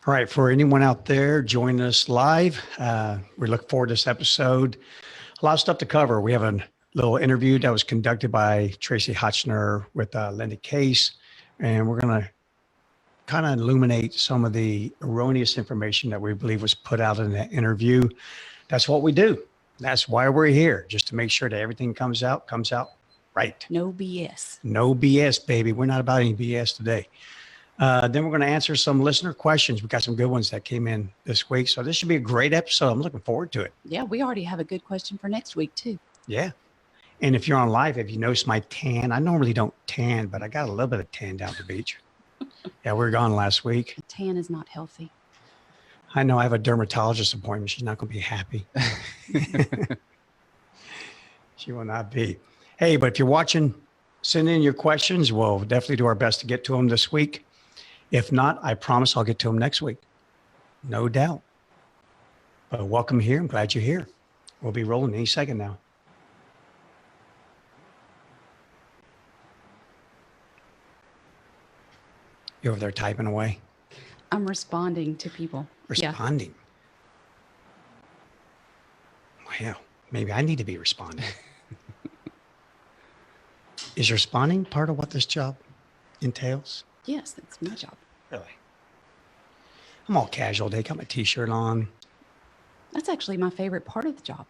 All right, for anyone out there joining us live, we look forward to this episode. A lot of stuff to cover. We have a little interview that was conducted by Tracy Hotchner with Linda Case, and we're going to kind of illuminate some of the erroneous information that we believe was put out in that interview. That's what we do. That's why we're here, just to make sure that everything comes out right. No BS. No BS, baby. We're not about any BS today. Then we're going to answer some listener questions. We got some good ones that came in this week. So this should be a great episode. I'm looking forward to it. Yeah, we already have a good question for next week too. Yeah. And if you're on live, if you notice my tan, I normally don't tan, but I got a little bit of tan down at the beach. Yeah, we were gone last week. A tan is not healthy. I know I have a dermatologist appointment. She's not going to be happy. She will not be. Hey, but if you're watching, send in your questions. We'll definitely do our best to get to them this week. If not, I promise I'll get to them next week. No doubt. But welcome here. I'm glad you're here. We'll be rolling any second now. You over there typing away? I'm responding to people. Responding? Yeah. Well, maybe I need to be responding. Is responding part of what this job entails? Yes, that's my job. Really? I'm all casual today. Got my t-shirt on. That's actually my favorite part of the job.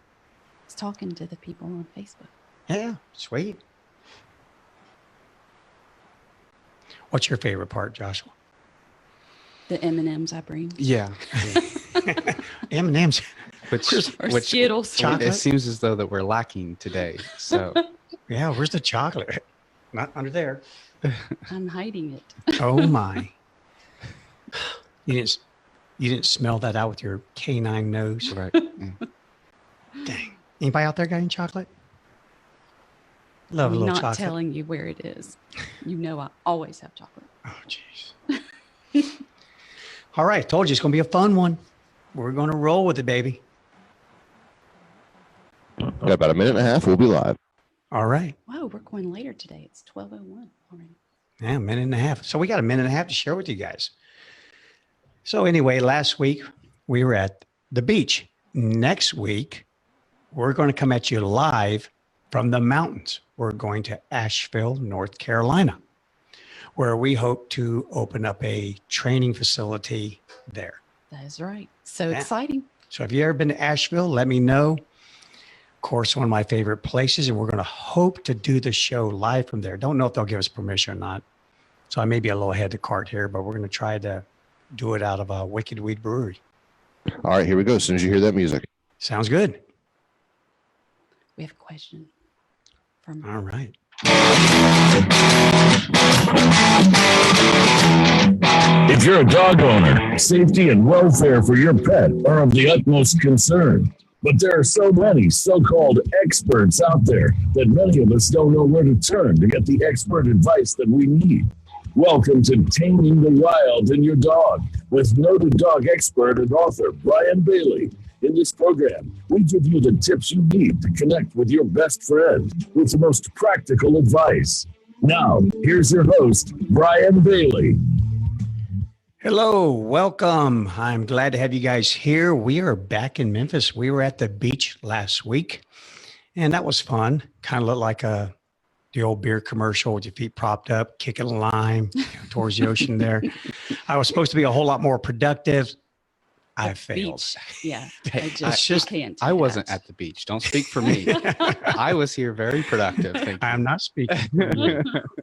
It's talking to the people on Facebook. Yeah, sweet. What's your favorite part, Joshua? The M&Ms I bring. Yeah. M&Ms. Or Skittles. Chocolate? It seems as though that we're lacking today. So Yeah, where's the chocolate? Not under there. I'm hiding it. Oh my. You didn't smell that out with your canine nose. right. Yeah. Dang. Anybody out there got any chocolate? Love a I'm little not chocolate. telling you where it is. You know I always have chocolate. Oh, jeez. All right. Told you it's going to be a fun one. We're going to roll with it, baby. Got about a minute and a half. We'll be live. All right. Whoa, we're going later today. It's 12:01 already. Yeah, a minute and a half. So we got a minute and a half to share with you guys. So anyway, last week we were at the beach. Next week, we're going to come at you live from the mountains. We're going to Asheville, North Carolina, where we hope to open up a training facility there. That is right. So Yeah. exciting. So if you've ever been to Asheville, let me know. Of course, one of my favorite places, and we're going to hope to do the show live from there. Don't know if they'll give us permission or not. So I may be a little ahead of the cart here, but we're going to try to do it out of a Wicked Weed Brewery. All right, here we go. As soon as you hear that music. Sounds good. We have a question from All right. If you're a dog owner, safety and welfare for your pet are of the utmost concern. But there are so many so-called experts out there that many of us don't know where to turn to get the expert advice that we need. Welcome to Taming the Wild in Your Dog with noted dog expert and author Bryan Bailey. In this program, we give you the tips you need to connect with your best friend with the most practical advice. Now, here's your host, Bryan Bailey. Hello, welcome. I'm glad to have you guys here. We are back in Memphis. We were at the beach last week, and that was fun. Kind of looked like the old beer commercial with your feet propped up, kicking a lime towards the ocean there. I was supposed to be a whole lot more productive. I failed. beach. Yeah. I wasn't at the beach. Don't speak for me. I was here very productive. Thank you. I'm not speaking.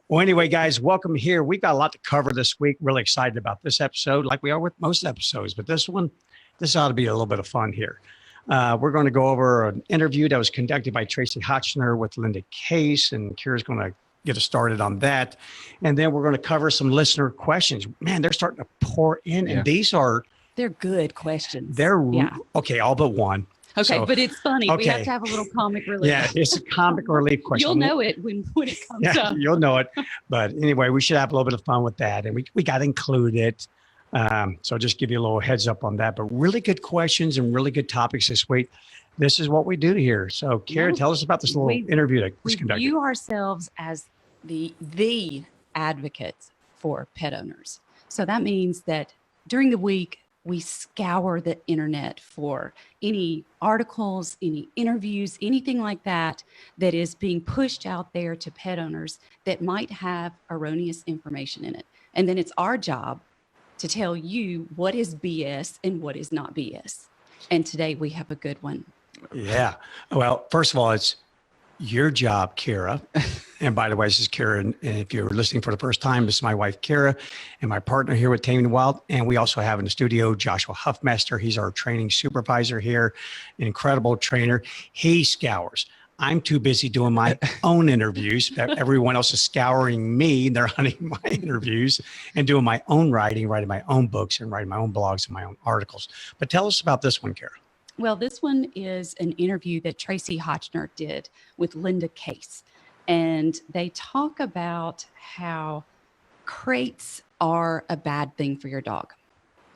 Well, anyway, guys, welcome here. We've got a lot to cover this week. Really excited about this episode, like we are with most episodes. But this ought to be a little bit of fun here. We're going to go over an interview that was conducted by Tracy Hotchner with Linda Case, and Kira's going to get us started on that. And then we're going to cover some listener questions. Man, they're starting to pour in, and They're good questions. Okay, all but one. Okay, So, but it's funny. okay. We have to have a little comic relief. Yeah, it's a comic relief question. You'll know it when it comes Yeah, up. you'll know it. But anyway, we should have a little bit of fun with that. And we got to include it. So just give you a little heads up on that. But really good questions and really good topics this week. This is what we do here. So Kara, tell us about this little interview that was We conducted. view ourselves as the advocates for pet owners. So that means that during the week, we scour the internet for any articles, any interviews, anything like that that is being pushed out there to pet owners that might have erroneous information in it. And then it's our job to tell you what is BS and what is not BS. And today we have a good one. Yeah. Well, first of all, it's your job, Kira. And by the way, this is Kira. And if you're listening for the first time, this is my wife, Kira, and my partner here with Taming the Wild. And we also have in the studio, Joshua Huffmaster. He's our training supervisor here, an incredible trainer. He scours. I'm too busy doing my own interviews. Everyone else is scouring me. They're hunting my interviews and doing my own writing my own books and writing my own blogs and my own articles. But tell us about this one, Kara. Well, this one is an interview that Tracy Hotchner did with Linda Case. And they talk about how crates are a bad thing for your dog.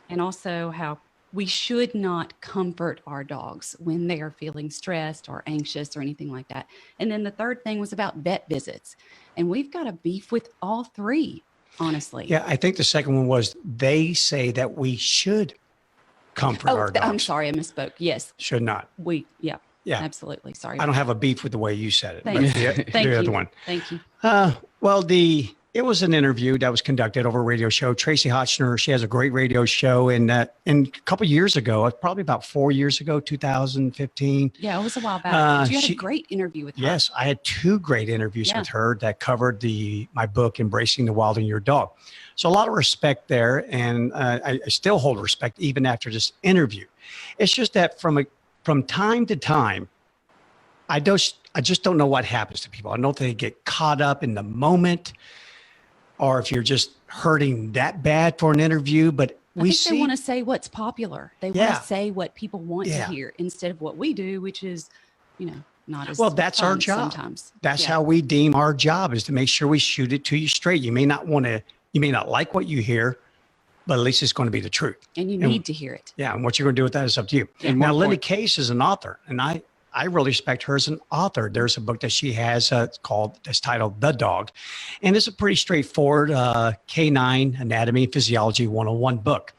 And also how we should not comfort our dogs when they are feeling stressed or anxious or anything like that. And then the third thing was about vet visits. And we've got a beef with all three, honestly. Yeah, I think the second one was they say that we should comfort our dogs. I'm sorry, I misspoke. Yes. Should not. Yeah, Yeah. absolutely. Sorry. I don't have a beef with the way you said it. Thank but you. Thank the you. other one. Thank you. Well, it was an interview that was conducted over a radio show. Tracy Hotchner, she has a great radio show. And a couple of years ago, probably about 4 years ago, 2015. Yeah, it was a while back. But you had she- a great interview with her. Yes, I had 2 great interviews Yeah. with her that covered my book, Embracing the Wild in Your Dog. So a lot of respect there. And I still hold respect even after this interview. It's just that from time to time, I just don't know what happens to people. I don't know if they get caught up in the moment or if you're just hurting that bad for an interview. But I think they want to say what's popular. They want Yeah. to say what people want Yeah. to hear instead of what we do, which is, not as well, that's our fun job. sometimes. That's Yeah. how we deem our job, is to make sure we shoot it to you straight. You may not like what you hear, but at least it's going to be the truth. And you And- need to hear it. Yeah, and what you're going to do with that is up to you. And Now, one Linda point- Case is an author, and I really respect her as an author. There's a book that she has that's titled The Dog, and it's a pretty straightforward canine anatomy and physiology 101 book.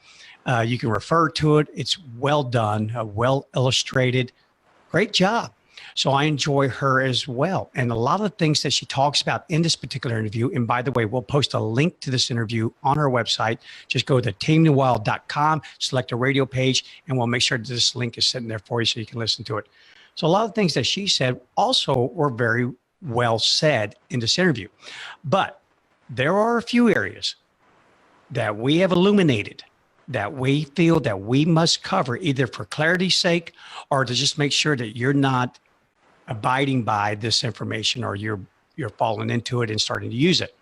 You can refer to it. It's well done, well illustrated. Great job. So I enjoy her as well. And a lot of the things that she talks about in this particular interview, and by the way, we'll post a link to this interview on our website. Just go to tamingthewild.com, select a radio page, and we'll make sure that this link is sitting there for you so you can listen to it. So a lot of things that she said also were very well said in this interview. But there are a few areas that we have illuminated that we feel that we must cover, either for clarity's sake or to just make sure that you're not abiding by this information or you're falling into it and starting to use it.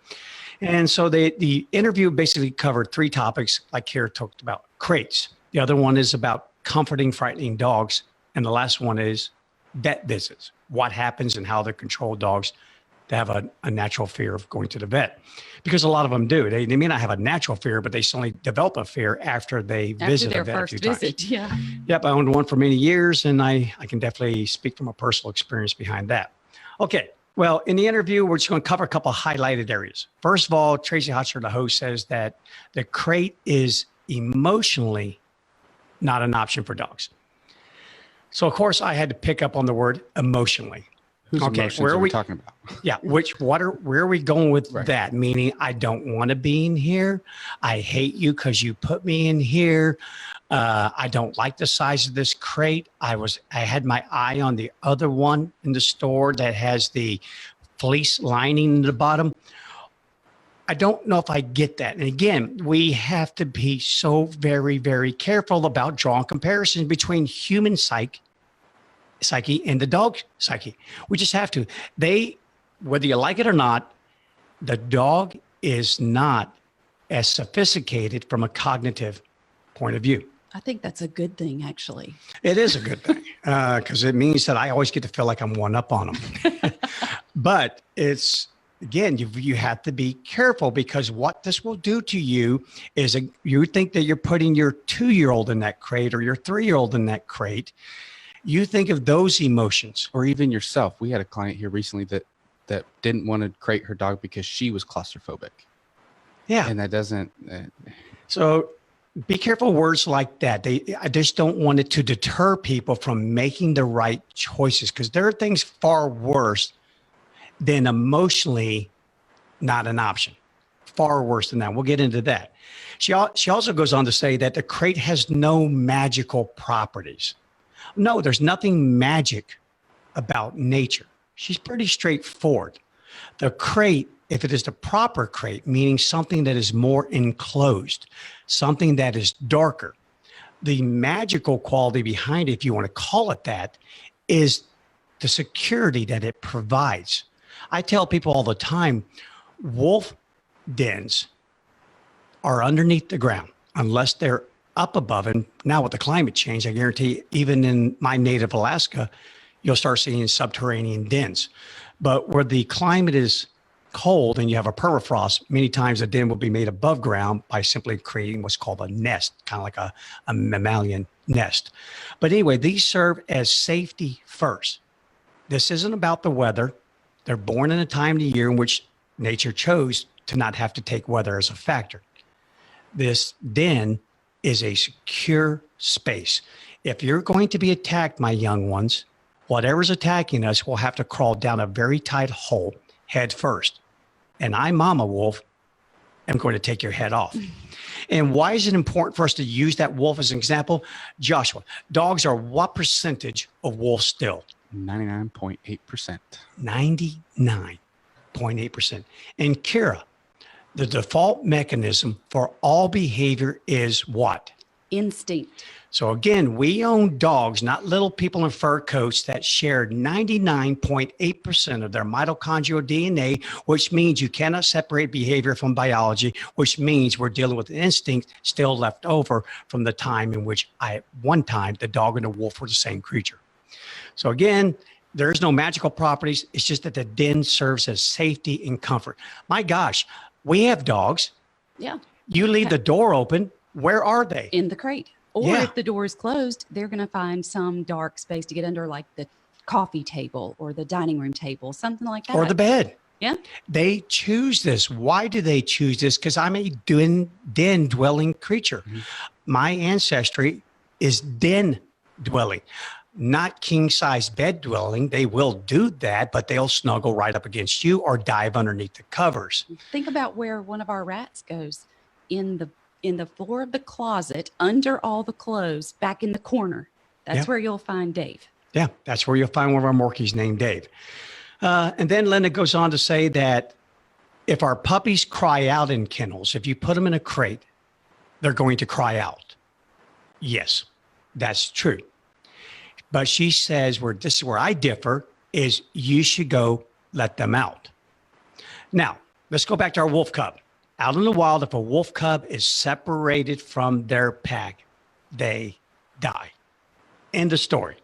And so the interview basically covered 3 topics, like Kara talked about: crates. The other one is about comforting frightening dogs. And the last one is vet visits. What happens and how to control dogs that have a natural fear of going to the vet. Because a lot of them do. They may not have a natural fear, but they suddenly develop a fear after they visit After a their vet first a few times. visit. Yeah. Yep, I owned one for many years, and I can definitely speak from a personal experience behind that. Okay, well, in the interview, we're just going to cover a couple of highlighted areas. First of all, Tracy Hotchner, the host, says that the crate is emotionally not an option for dogs. So, of course, I had to pick up on the word emotionally. Whose Okay, emotions where are are we we- talking about? Yeah, where are we going with Right. that? Meaning, I don't want to be in here. I hate you because you put me in here. I don't like the size of this crate. I had my eye on the other one in the store that has the fleece lining in the bottom. I don't know if I get that. And again, we have to be so very, very careful about drawing comparisons between human psyche and the dog psyche. We just have to. Whether you like it or not, the dog is not as sophisticated from a cognitive point of view. I think that's a good thing, actually. It is a good thing because it means that I always get to feel like I'm one up on them. But it's, again, you have to be careful, because what this will do to you is you think that you're putting your 2-year-old in that crate or your 3-year-old in that crate. You think of those emotions. Or even yourself. We had a client here recently that didn't want to crate her dog because she was claustrophobic. Yeah. And that doesn't. So Be careful words like that. I just don't want it to deter people from making the right choices, because there are things far worse than emotionally not an option. Far worse than that. We'll get into that. She also goes on to say that the crate has no magical properties. No, there's nothing magic about nature. She's pretty straightforward. The crate, if it is the proper crate, meaning something that is more enclosed, something that is darker, the magical quality behind it, if you want to call it that, is the security that it provides. I tell people all the time, wolf dens are underneath the ground unless they're up above. And now with the climate change, I guarantee even in my native Alaska, you'll start seeing subterranean dens. But where the climate is cold and you have a permafrost, many times a den will be made above ground by simply creating what's called a nest, kind of like a mammalian nest. But anyway, these serve as safety first. This isn't about the weather. They're born in a time of the year in which nature chose to not have to take weather as a factor. This den is a secure space. If you're going to be attacked, my young ones, whatever's attacking us will have to crawl down a very tight hole head first. And I, Mama Wolf, am going to take your head off. And why is it important for us to use that wolf as an example? Joshua, dogs are what percentage of wolves still? 99.8%. 99.8%. And Kira, the default mechanism for all behavior is what? Instinct. So again, we own dogs, not little people in fur coats, that share 99.8% of their mitochondrial DNA, which means you cannot separate behavior from biology, which means we're dealing with an instinct still left over from the time in which at one time, the dog and the wolf were the same creature. So again, there's no magical properties. It's just that the den serves as safety and comfort. My gosh, we have dogs. Yeah. You leave the door open. Where are they? In the crate. Or Yeah. if the door is closed, they're going to find some dark space to get under, like the coffee table or the dining room table, something like that. Or the bed. Yeah. They choose this. Why do they choose this? Because I'm a den dwelling creature. Mm-hmm. My ancestry is den dwelling, not king size bed dwelling. They will do that, but they'll snuggle right up against you or dive underneath the covers. Think about where one of our rats goes, in the floor of the closet, under all the clothes, back in the corner. That's Yeah. where you'll find Dave. Yeah, that's where you'll find one of our Morkies named Dave. And then Linda goes on to say that if our puppies cry out in kennels, if you put them in a crate, they're going to cry out. Yes, that's true. But she says, this is where I differ, is you should go let them out. Now, let's go back to our wolf cub. Out in the wild, if a wolf cub is separated from their pack, they die. End of story.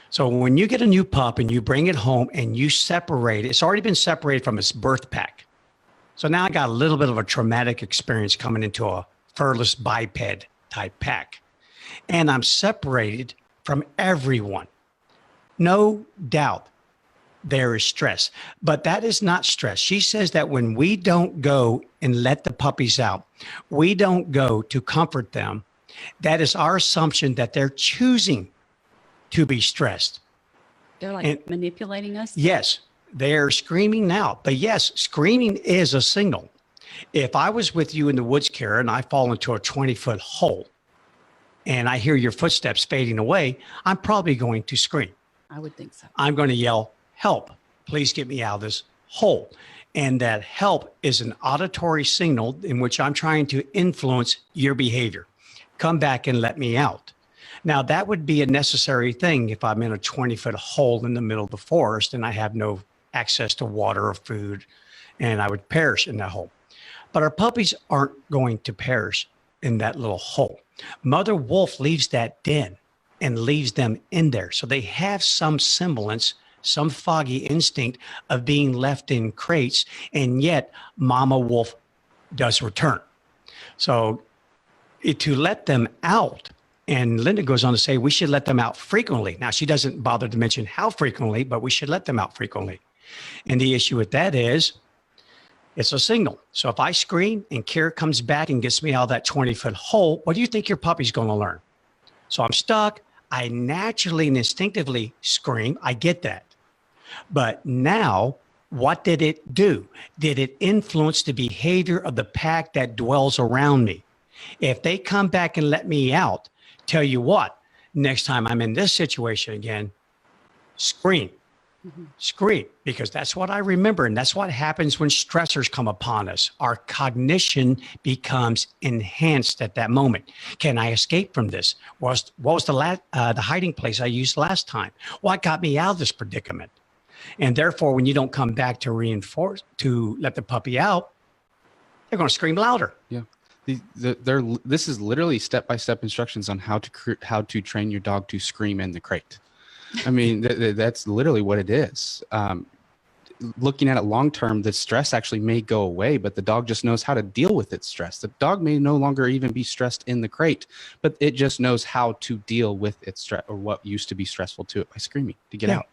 So when you get a new pup and you bring it home and you separate it, it's already been separated from its birth pack. So now I got a little bit of a traumatic experience coming into a furless biped type pack. And I'm separated from everyone. No doubt there is stress, but that is not stress. She says that when we don't go and let the puppies out, we don't go to comfort them. That is our assumption that they're choosing to be stressed. They're like manipulating us. Yes, they're screaming now. But yes, screaming is a signal. If I was with you in the woods, Kara, and I fall into a 20-foot hole and I hear your footsteps fading away, I'm probably going to scream. I would think so. I'm going to yell, help, please get me out of this hole. And that help is an auditory signal in which I'm trying to influence your behavior. Come back and let me out. Now, that would be a necessary thing if I'm in a 20-foot hole in the middle of the forest and I have no access to water or food, and I would perish in that hole. But our puppies aren't going to perish in that little hole. Mother Wolf leaves that den and leaves them in there. So they have some semblance, some foggy instinct of being left in crates, and yet Mama Wolf does return. So to let them out, and Linda goes on to say we should let them out frequently. Now, she doesn't bother to mention how frequently, but we should let them out frequently. And the issue with that is It's a signal. So if I scream and Kira comes back and gets me out of that 20-foot hole, what do you think your puppy's going to learn? So I'm stuck. I naturally and instinctively scream. I get that. But now, what did it do? Did it influence the behavior of the pack that dwells around me? If they come back and let me out, tell you what, next time I'm in this situation again, scream. Scream, because that's what I remember. And that's what happens when stressors come upon us. Our cognition becomes enhanced at that moment. Can I escape from this? What was the hiding place I used last time? What got me out of this predicament? And therefore, when you don't come back to reinforce, to let the puppy out, they're going to scream louder. Yeah. This is literally step-by-step instructions on how to train your dog to scream in the crate. I mean, that's literally what it is. Looking at it long term, the stress actually may go away, but the dog just knows how to deal with its stress. The dog may no longer even be stressed in the crate, but it just knows how to deal with its stress, or what used to be stressful to it, by screaming to get out.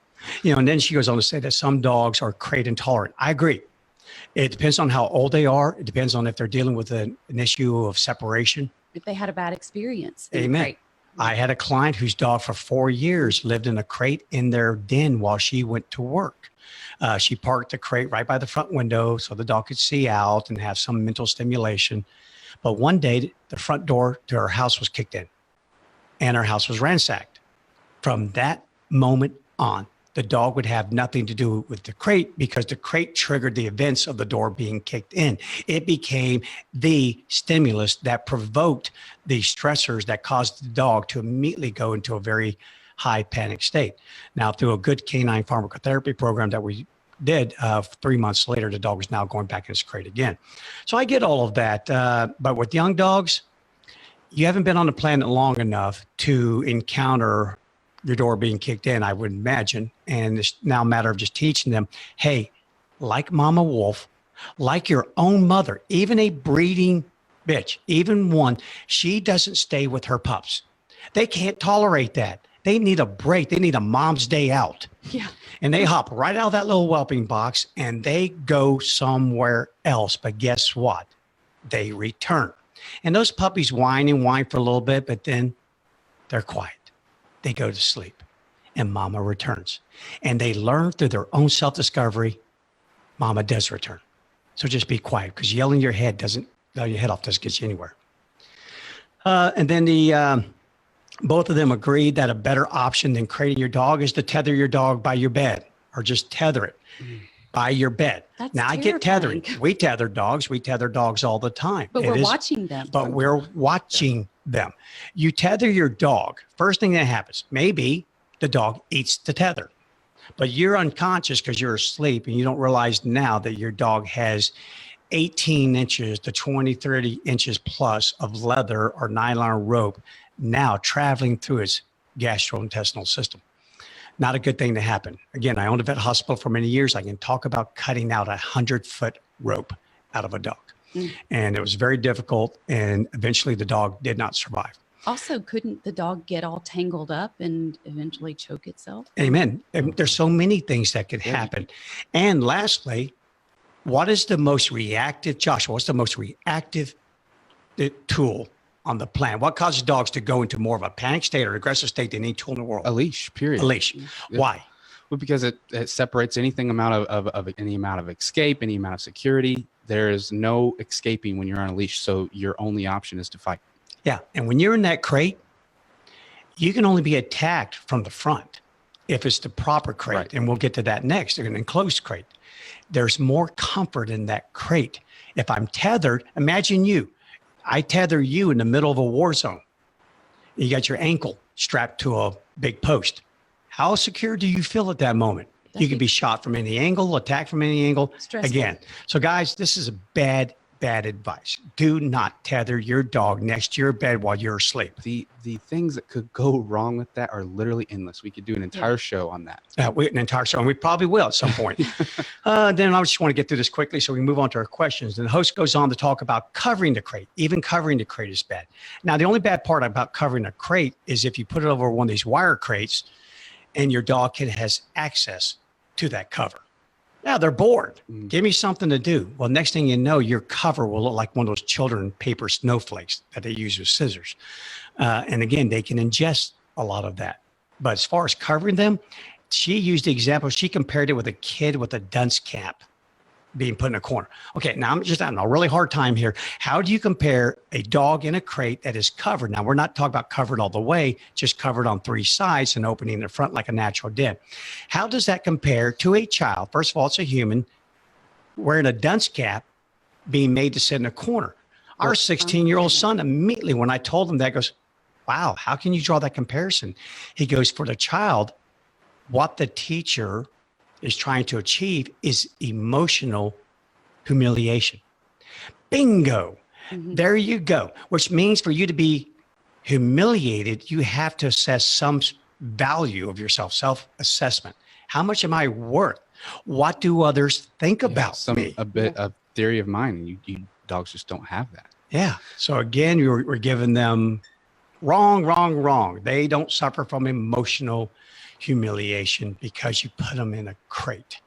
And then she goes on to say that some dogs are crate intolerant. I agree. It depends on how old they are. It depends on if they're dealing with an issue of separation. If they had a bad experience. Amen. I had a client whose dog for 4 years lived in a crate in their den while she went to work. She parked the crate right by the front window so the dog could see out and have some mental stimulation. But one day, the front door to her house was kicked in and her house was ransacked. From that moment on, the dog would have nothing to do with the crate because the crate triggered the events of the door being kicked in. It became the stimulus that provoked the stressors that caused the dog to immediately go into a very high panic state. Now, through a good canine pharmacotherapy program that we did, 3 months later, the dog is now going back in his crate again. So I get all of that. But with young dogs, you haven't been on the planet long enough to encounter your door being kicked in, I would imagine. And it's now a matter of just teaching them, hey, like Mama Wolf, like your own mother, even a breeding bitch, even one, she doesn't stay with her pups. They can't tolerate that. They need a break. They need a mom's day out. Yeah. And they hop right out of that little whelping box and they go somewhere else. But guess what? They return. And those puppies whine and whine for a little bit, but then they're quiet. They go to sleep and Mama returns. And they learn through their own self-discovery, Mama does return. So just be quiet, because yelling your head doesn't get you anywhere. And then both of them agreed that a better option than crating your dog is to tether your dog by your bed, or just tether it by your bed. That's now, terrifying. I get tethering. We tether dogs. We tether dogs all the time. But we're watching them. But we're watching them. You tether your dog. First thing that happens, maybe the dog eats the tether, but you're unconscious because you're asleep and you don't realize now that your dog has 18 inches to 20, 30 inches plus of leather or nylon rope now traveling through its gastrointestinal system. Not a good thing to happen. Again, I owned a vet hospital for many years. I can talk about cutting out 100-foot rope out of a dog. And it was very difficult. And eventually the dog did not survive. Also, couldn't the dog get all tangled up and eventually choke itself? Amen. And there's so many things that could happen. And lastly, what is the most reactive, Joshua, what's the most reactive tool on the planet? What causes dogs to go into more of a panic state or aggressive state than any tool in the world? A leash, period. A leash. Yeah. Why? Well, because it separates any amount of escape, any amount of security. There is no escaping when you're on a leash. So your only option is to fight. Yeah. And when you're in that crate, you can only be attacked from the front if it's the proper crate. Right. And we'll get to that next, an enclosed crate. There's more comfort in that crate. If I'm tethered, imagine you. I tether you in the middle of a war zone. You got your ankle strapped to a big post. How secure do you feel at that moment? You can be shot from any angle, attacked from any angle. Stressful. Again. So guys, this is a bad advice. Do not tether your dog next to your bed while you're asleep. The things that could go wrong with that are literally endless. We could do an entire show on that. An entire show, and we probably will at some point. Then I just want to get through this quickly so we can move on to our questions. And the host goes on to talk about covering the crate. Even covering the crate is bad. Now, the only bad part about covering a crate is if you put it over one of these wire crates and your dog has access to that cover. Yeah, they're bored. Mm. Give me something to do. Well, next thing you know, your cover will look like one of those children paper snowflakes that they use with scissors. And again, they can ingest a lot of that. But as far as covering them, she used the example, she compared it with a kid with a dunce cap being put in a corner. Okay, now I'm just having a really hard time here. How do you compare a dog in a crate that is covered? Now, we're not talking about covered all the way, just covered on three sides and opening in the front like a natural den. How does that compare to a child? First of all, it's a human wearing a dunce cap being made to sit in a corner. Our 16-year-old son, immediately when I told him that, goes, wow, how can you draw that comparison? He goes, for the child, what the teacher is trying to achieve is emotional humiliation. Bingo. There you go. Which means for you to be humiliated, you have to assess some value of yourself, self-assessment. How much am I worth? What do others think about me? A bit of theory of mind. You dogs just don't have that. Yeah. So again, we're giving them wrong. They don't suffer from emotional humiliation because you put them in a crate.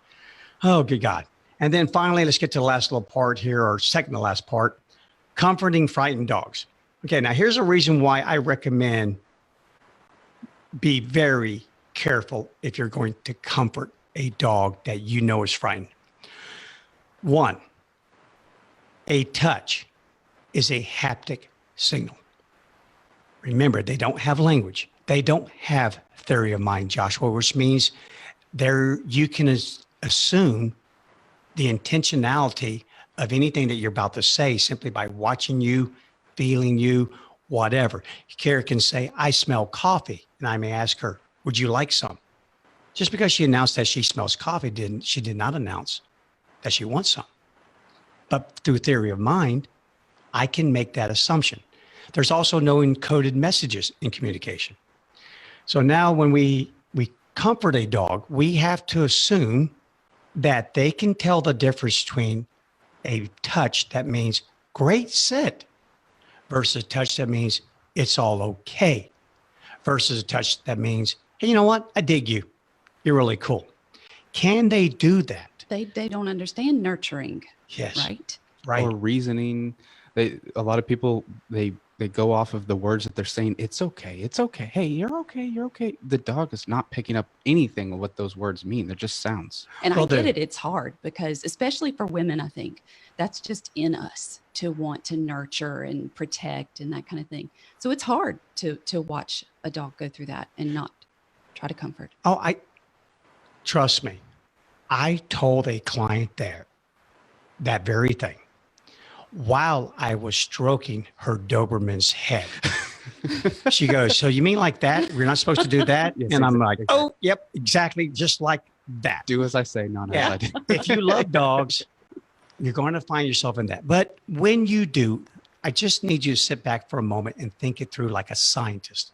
Oh, good God. And then finally, let's get to the last little part here, or second to last part, comforting frightened dogs. Okay, now here's a reason why I recommend be very careful if you're going to comfort a dog that you know is frightened. One, a touch is a haptic signal. Remember, they don't have language. They don't have theory of mind, Joshua, which means you can assume the intentionality of anything that you're about to say simply by watching you, feeling you, whatever. Kara can say, I smell coffee. And I may ask her, would you like some? Just because she announced that she smells coffee, she did not announce that she wants some. But through theory of mind, I can make that assumption. There's also no encoded messages in communication. So now when we comfort a dog, we have to assume that they can tell the difference between a touch that means great sit versus a touch that means it's all okay versus a touch that means, hey, you know what? I dig you. You're really cool. Can they do that? They don't understand nurturing. Yes. Right. Or reasoning. A lot of people, they go off of the words that they're saying. It's okay. Hey, you're okay. The dog is not picking up anything of what those words mean. They're just sounds. And I get it. It's hard because especially for women, I think that's just in us to want to nurture and protect and that kind of thing. So it's hard to watch a dog go through that and not try to comfort. Oh, trust me. I told a client that very thing while I was stroking her Doberman's head. She goes, so you mean like that? We're not supposed to do that? Yes, and I'm exactly. like, oh, yep, exactly. Just like that. Do as I say, not as I do. If you love dogs, you're going to find yourself in that. But when you do, I just need you to sit back for a moment and think it through like a scientist.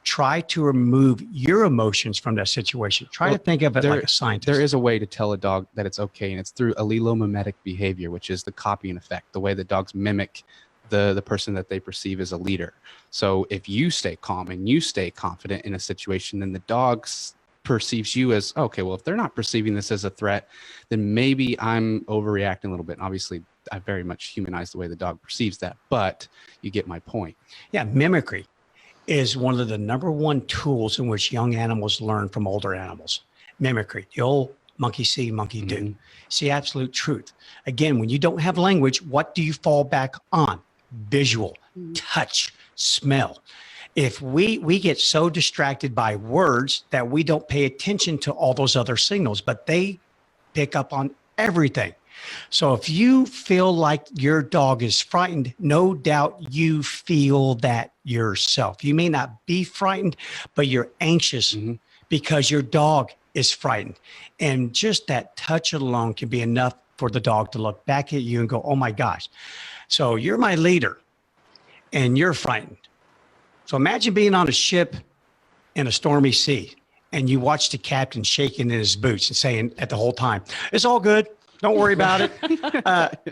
Try to remove your emotions from that situation. Try to think of it like a scientist. There is a way to tell a dog that it's okay, and it's through allelomimetic behavior, which is the copying effect, the way that dogs mimic the person that they perceive as a leader. So if you stay calm and you stay confident in a situation, then the dog perceives you as, okay, well, if they're not perceiving this as a threat, then maybe I'm overreacting a little bit. And obviously, I very much humanize the way the dog perceives that, but you get my point. Yeah, mimicry is one of the number one tools in which young animals learn from older animals. Mimicry, the old monkey see, monkey do. Mm-hmm. See, absolute truth. Again, when you don't have language, what do you fall back on? Visual, touch, smell. If we get so distracted by words that we don't pay attention to all those other signals, but they pick up on everything. So if you feel like your dog is frightened, no doubt you feel that yourself. You may not be frightened, but you're anxious because your dog is frightened. And just that touch alone can be enough for the dog to look back at you and go, oh my gosh. So you're my leader and you're frightened. So imagine being on a ship in a stormy sea and you watch the captain shaking in his boots and saying at the whole time, it's all good. Don't worry about it.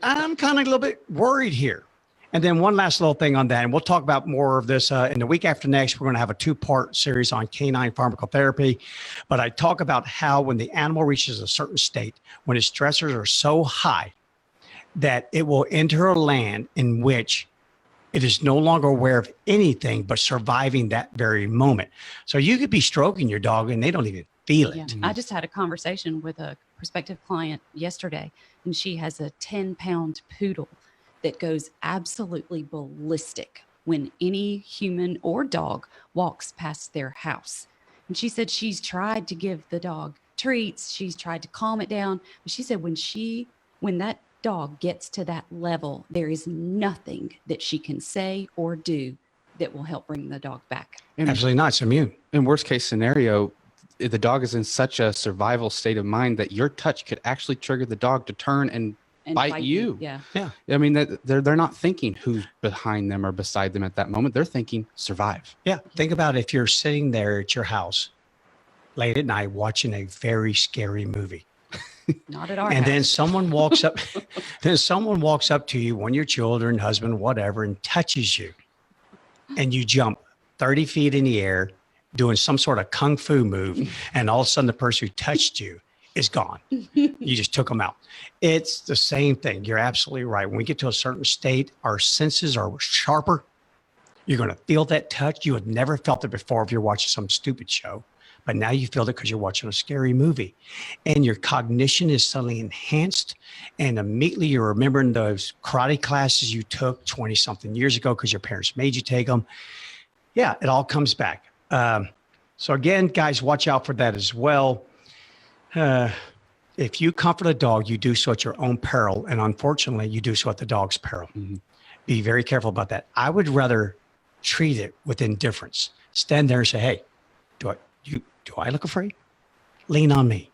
I'm kind of a little bit worried here. And then one last little thing on that, and we'll talk about more of this in the week after next. We're going to have a 2-part series on canine pharmacotherapy. But I talk about how when the animal reaches a certain state, when its stressors are so high that it will enter a land in which it is no longer aware of anything but surviving that very moment. So you could be stroking your dog and they don't even feel it. Yeah. I just had a conversation with a prospective client yesterday, and she has a 10-pound poodle that goes absolutely ballistic when any human or dog walks past their house. And she said she's tried to give the dog treats, she's tried to calm it down, but she said when that dog gets to that level, there is nothing that she can say or do that will help bring the dog back. And Absolutely not. It's immune. in worst case scenario, the dog is in such a survival state of mind that your touch could actually trigger the dog to turn and bite you. Yeah. I mean, they're not thinking who's behind them or beside them at that moment. They're thinking survive. Yeah. Think about if you're sitting there at your house late at night watching a very scary movie. Not at our And then house. someone walks up, to you, one of your children, husband, whatever, and touches you. And you jump 30 feet in the air doing some sort of kung fu move. And all of a sudden the person who touched you is gone. You just took them out. It's the same thing. You're absolutely right. When we get to a certain state, our senses are sharper. You're going to feel that touch. You had never felt it before if you're watching some stupid show, but now you feel it because you're watching a scary movie, and your cognition is suddenly enhanced. And immediately you're remembering those karate classes you took 20 something years ago because your parents made you take them. Yeah, it all comes back. So again, guys, watch out for that as well. If you comfort a dog, you do so at your own peril. And unfortunately, you do so at the dog's peril. Mhm. Be very careful about that. I would rather treat it with indifference. Stand there and say, hey, do I look afraid? Lean on me.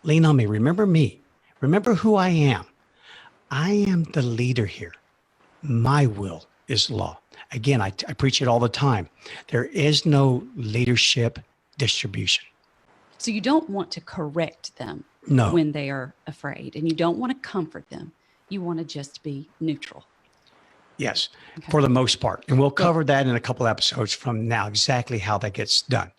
Lean on me. Remember me. Remember who I am. I am the leader here. My will is law. Again, I preach it all the time. There is no leadership distribution. So you don't want to correct them No. when they are afraid, and you don't want to comfort them. You want to just be neutral. Yes, Okay. for the most part. And we'll cover that in a couple episodes from now, exactly how that gets done.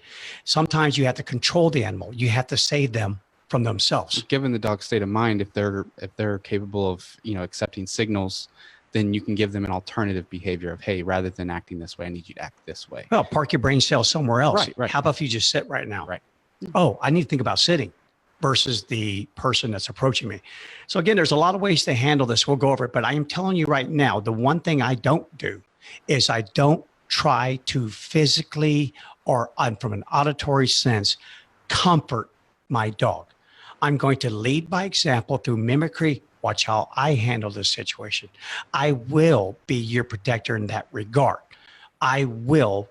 Sometimes you have to control the animal. You have to save them from themselves. Given the dog's state of mind, if they're capable of accepting signals, then you can give them an alternative behavior of, hey, rather than acting this way, I need you to act this way. Well, park your brain cells somewhere else. Right. How about if you just sit right now? Right. Oh, I need to think about sitting versus the person that's approaching me. So again, there's a lot of ways to handle this. We'll go over it, but I am telling you right now, the one thing I don't do is I don't try to physically or from an auditory sense comfort my dog. I'm going to lead by example through mimicry. Watch how I handle this situation. I will be your protector in that regard. I will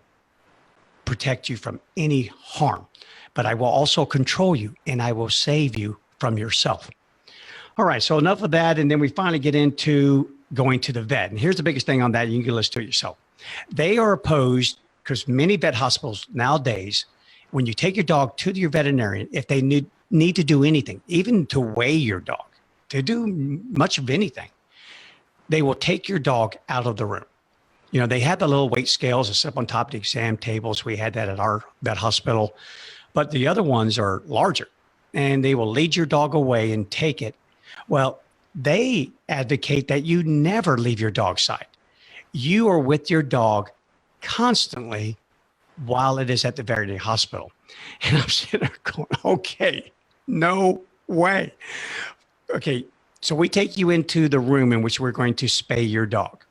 protect you from any harm, but I will also control you and I will save you from yourself. All right, so enough of that. And then we finally get into going to the vet. And here's the biggest thing on that. You can listen to it yourself. They are opposed because many vet hospitals nowadays, when you take your dog to your veterinarian, if they need to do anything, even to weigh your dog, to do much of anything, they will take your dog out of the room. They had the little weight scales that sit up on top of the exam tables. We had that at our vet hospital, but the other ones are larger, and they will lead your dog away and take it. Well, they advocate that you never leave your dog's side. You are with your dog constantly while it is at the veterinary hospital. And I'm sitting there going, okay, no way. Okay, so we take you into the room in which we're going to spay your dog.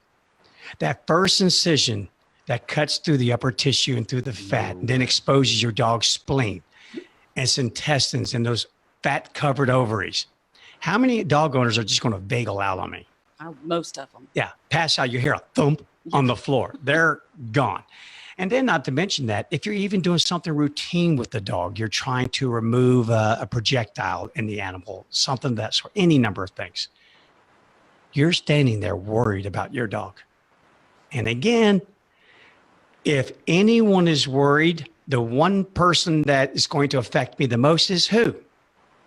That first incision that cuts through the upper tissue and through the fat, and then exposes your dog's spleen and its intestines and those fat-covered ovaries. How many dog owners are just going to bagel out on me? Most of them. Yeah, pass out. You hear a thump on the floor. They're gone. And then not to mention that if you're even doing something routine with the dog, you're trying to remove a projectile in the animal, something that's for any number of things. You're standing there worried about your dog. And again, if anyone is worried, the one person that is going to affect me the most is who?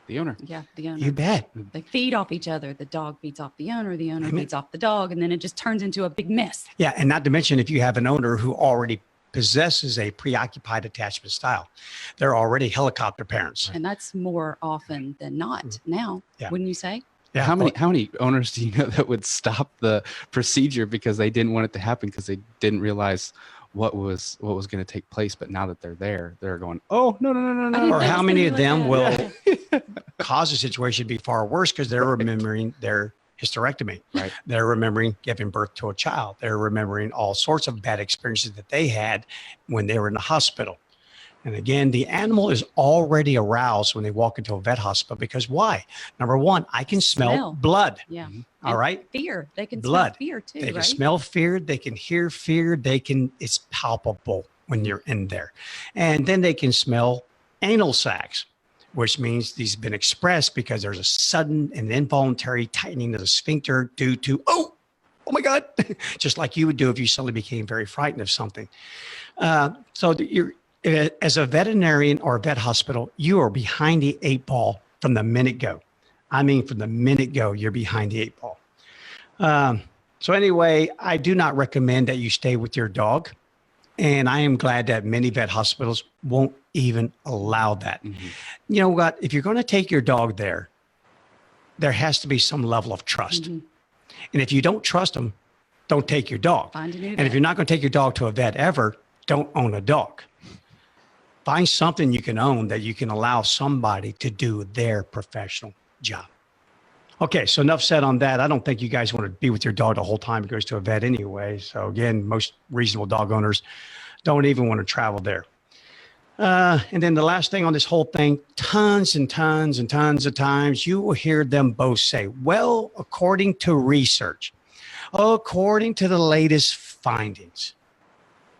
The owner. Yeah, the owner. You bet. They feed off each other. The dog feeds off the owner Amen. feeds off the dog, and then it just turns into a big mess. Yeah. And not to mention, if you have an owner who already possesses a preoccupied attachment style, they're already helicopter parents. And that's more often than not now, Yeah. wouldn't you say? Yeah. How many owners do you know that would stop the procedure because they didn't want it to happen because they didn't realize what was going to take place? But now that they're there, they're going, oh, no. didn't Or think how it's many gonna of be them like will cause the situation to be far worse because they're remembering their hysterectomy. Right. They're remembering giving birth to a child. They're remembering all sorts of bad experiences that they had when they were in the hospital. And again, the animal is already aroused when they walk into a vet hospital because why? Number one, I can smell blood. Yeah. All And right. Fear. They can Blood. smell fear too, They can right? smell fear. They can hear fear. It's palpable when you're in there. And then they can smell anal sacs, which means these have been expressed because there's a sudden and involuntary tightening of the sphincter due to, oh my God, just like you would do if you suddenly became very frightened of something. As a veterinarian or a vet hospital, you are behind the 8 ball from the minute go. I mean, from the minute go, you're behind the 8 ball. So anyway, I do not recommend that you stay with your dog. And I am glad that many vet hospitals won't even allow that. Mm-hmm. You know what? If you're going to take your dog there has to be some level of trust. Mhm. And if you don't trust them, don't take your dog. Find a new And vet. if you're not going to take your dog to a vet ever, don't own a dog. Find something you can own that you can allow somebody to do their professional job. Okay, so enough said on that. I don't think you guys want to be with your dog the whole time it goes to a vet anyway. So again, most reasonable dog owners don't even want to travel there. And then the last thing on this whole thing, tons and tons and tons of times, you will hear them both say, well, according to research, according to the latest findings.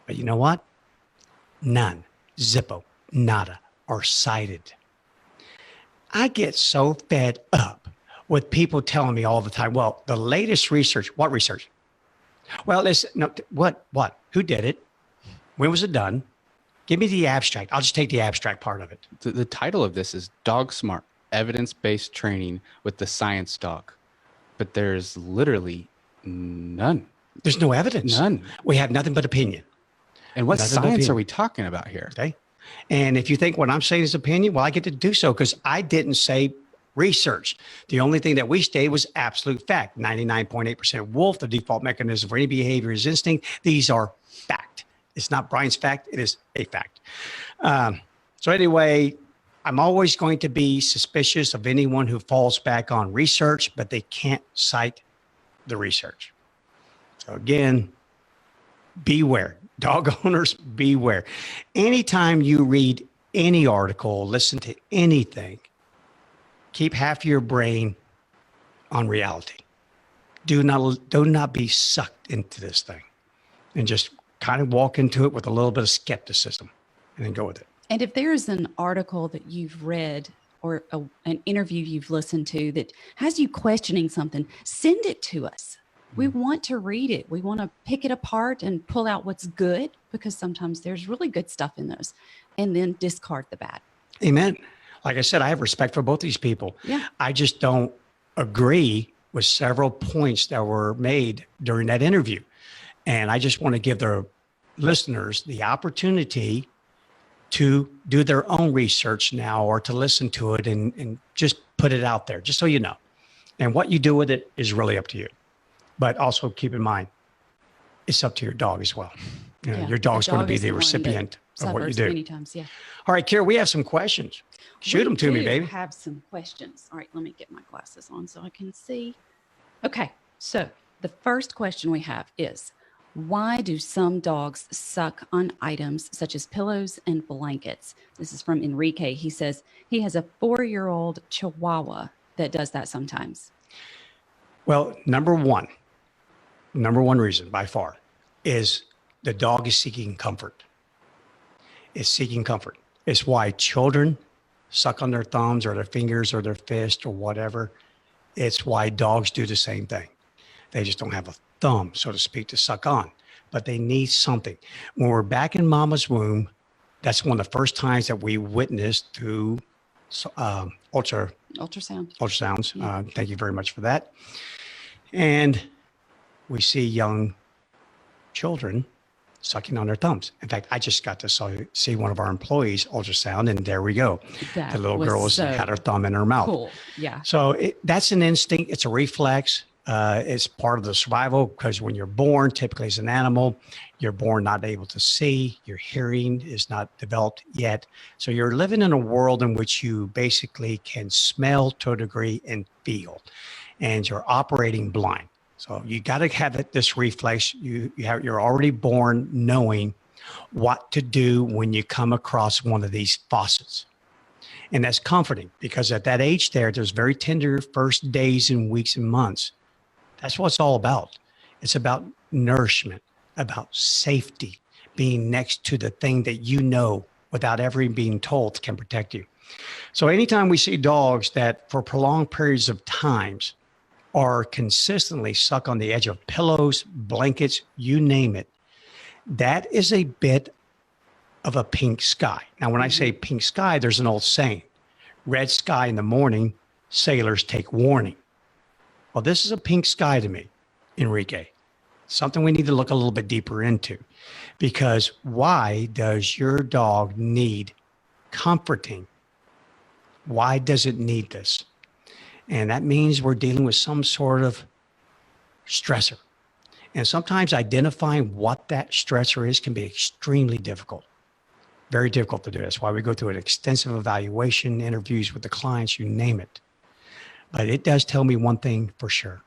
But you know what? None, zippo, nada are cited. I get so fed up with people telling me all the time, well, the latest research, what research? Well, what? Who did it? When was it done? Give me the abstract. I'll just take the abstract part of it. The title of this is Dog Smart, Evidence-Based Training with the Science Dog. But there's literally none. There's no evidence. None. We have nothing but opinion. And what Nothing but science opinion. are we talking about here? Okay. And if you think what I'm saying is opinion, well, I get to do so because I didn't say research. The only thing that we stated was absolute fact. 99.8% wolf, the default mechanism for any behavior is instinct. These are fact. It's not Bryan's fact. It is a fact. So anyway, I'm always going to be suspicious of anyone who falls back on research, but they can't cite the research. So again, beware. Dog owners, beware. Anytime you read any article, listen to anything, keep half your brain on reality. Do not be sucked into this thing, and just kind of walk into it with a little bit of skepticism and then go with it. And if there's an article that you've read or an interview you've listened to that has you questioning something, send it to us. We want to read it. We want to pick it apart and pull out what's good, because sometimes there's really good stuff in those, and then discard the bad. Amen. Like I said, I have respect for both these people. Yeah. I just don't agree with several points that were made during that interview. And I just want to give their listeners the opportunity to do their own research now, or to listen to it and just put it out there, just so you know. And what you do with it is really up to you. But also keep in mind, it's up to your dog as well. You know, Yeah, your the dog's going to dog be is the one that recipient of what you suffers do. many times, yeah. All right, Kira, we have some questions. Shoot them to me, We do baby. have some questions. All right, let me get my glasses on so I can see. Okay, so the first question we have is, why do some dogs suck on items such as pillows and blankets? This is from Enrique. He says he has a 4-year-old Chihuahua that does that sometimes. Well, number one reason by far is the dog is seeking comfort. It's seeking comfort. It's why children suck on their thumbs or their fingers or their fist or whatever. It's why dogs do the same thing. They just don't have a thumb, so to speak, to suck on, but they need something. When we're back in mama's womb, that's one of the first times that we witnessed through Ultrasound. Yeah. Thank you very much for that. And we see young children sucking on their thumbs. In fact, I just got to see one of our employees ultrasound, and there we go. That The little was girl so had her thumb in her mouth. Cool. Yeah. So that's an instinct. It's a reflex. It's part of the survival, because when you're born, typically as an animal, you're born not able to see. Your hearing is not developed yet. So you're living in a world in which you basically can smell to a degree and feel, and you're operating blind. So you got to have this reflex. You're already born knowing what to do when you come across one of these faucets. And that's comforting, because at that age there's very tender first days and weeks and months. That's what it's all about. It's about nourishment, about safety, being next to the thing that you know without ever being told can protect you. So anytime we see dogs that for prolonged periods of times are consistently stuck on the edge of pillows, blankets, you name it, that is a bit of a pink sky. Now, when I say pink sky, there's an old saying, red sky in the morning, sailors take warning. Well, this is a pink sky to me, Enrique. Something we need to look a little bit deeper into, because why does your dog need comforting? Why does it need this? And that means we're dealing with some sort of stressor. And sometimes identifying what that stressor is can be extremely difficult. Very difficult to do. That's why we go through an extensive evaluation, interviews with the clients, you name it. But it does tell me one thing for sure.